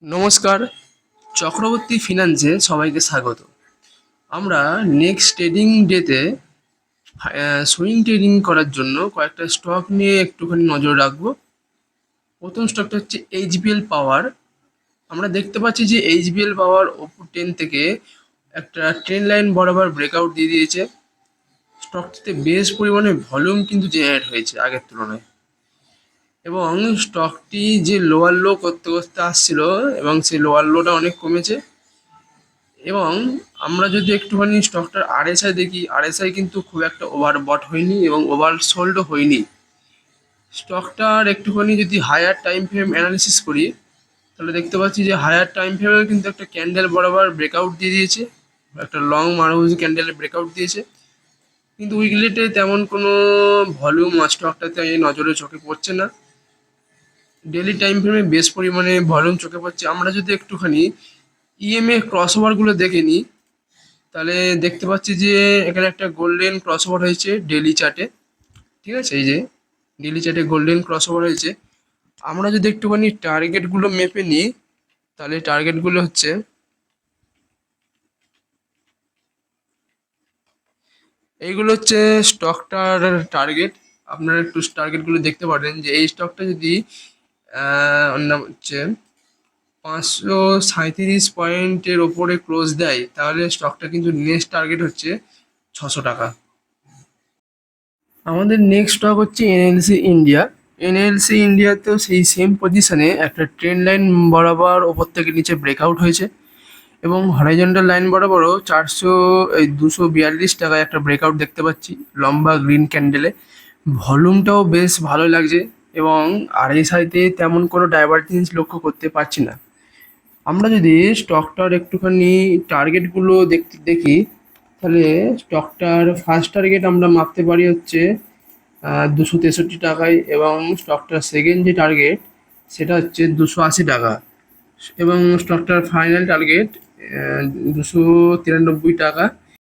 নমস্কার, চক্রবর্তী ফিন্যান্সে সবাইকে স্বাগত। আমরা নেক্সট ট্রেডিং ডেতে সুইং ট্রেডিং করার জন্য কয়েকটা স্টক নিয়ে একটুখানি নজর রাখবো। প্রথম স্টকটা হচ্ছে এইচবিএল পাওয়ার। আমরা দেখতে পাচ্ছি যে এইচবিএল পাওয়ার ওপর 10 থেকে একটা ট্রেন লাইন বরাবর ব্রেকআউট দিয়ে দিয়েছে। স্টকটিতে বেশ পরিমাণে ভলিউম কিন্তু জেনারেট হয়েছে আগের তুলনায়, এবং স্টকটি যে লোয়ার লো করতে করতে আসছিল এবং সেই লোয়ার লোটা অনেক কমেছে। এবং আমরা যদি একটুখানি স্টকটার আরএসআই দেখি, আরএসআই কিন্তু খুব একটা ওভারবট হয়নি এবং ওভারসোল্ডও হয়নি। স্টকটার একটুখানি যদি হায়ার টাইম ফ্রেম অ্যানালিসিস করি, তাহলে দেখতে পাচ্ছি যে হায়ার টাইম ফ্রেমে কিন্তু একটা ক্যান্ডেল বরাবর ব্রেকআউট দিয়ে দিয়েছে, একটা লং মারুজি ক্যান্ডেলে ব্রেকআউট দিয়েছে। কিন্তু উইকলিতে তেমন কোনো ভলিউম স্টকটাতে নজরে চোখে পড়ছে না। ডেলি টাইম ফ্রেমে বেশ পরিমাণে ভলিউম চোখে পড়ছে। আমরা যদি একটুখানি ইএমএ ক্রস ওভারগুলো দেখে নিই, তাহলে দেখতে পাচ্ছি যে এখানে একটা গোল্ডেন ক্রস ওভার হয়েছে ডেলি চার্টে। ঠিক আছে, এই যে ডেলি চার্টে গোল্ডেন ক্রস ওভার হয়েছে। আমরা যদি একটুখানি টার্গেটগুলো মেপে নিই, তাহলে টার্গেটগুলো হচ্ছে এইগুলো হচ্ছে স্টকটার টার্গেট। আপনারা একটু টার্গেটগুলো দেখতে পারেন যে এই স্টকটা যদি ওর নাম হচ্ছে 537 পয়েন্টের ওপরে ক্লোজ দেয়, তাহলে স্টকটা কিন্তু নেক্সট টার্গেট হচ্ছে 600 টাকা। আমাদের নেক্সট স্টক হচ্ছে এনএলসি ইন্ডিয়া। এনএলসি ইন্ডিয়াতেও সেই সেম পজিশনে একটা ট্রেন লাইন বরাবর ওপর থেকে নিচে ব্রেকআউট হয়েছে, এবং হরাইজন্টাল লাইন বরাবরও 242 টাকায় একটা ব্রেকআউট দেখতে পাচ্ছি লম্বা গ্রিন ক্যান্ডেলে। ভলিউমটাও বেশ ভালো লাগছে, এবং আরএসআইতে তেমন কোনো ডাইভারজেন্স লক্ষ্য করতে পারছি না। আমরা যদি স্টকটার একটুখানি টার্গেটগুলো দেখি, তাহলে স্টকটার ফার্স্ট টার্গেট আমরা মাপতে পারি হচ্ছে 263 টাকায়, এবং স্টকটার সেকেন্ড যে টার্গেট সেটা হচ্ছে 280 টাকা, এবং স্টকটার ফাইনাল টার্গেট 293 টাকা।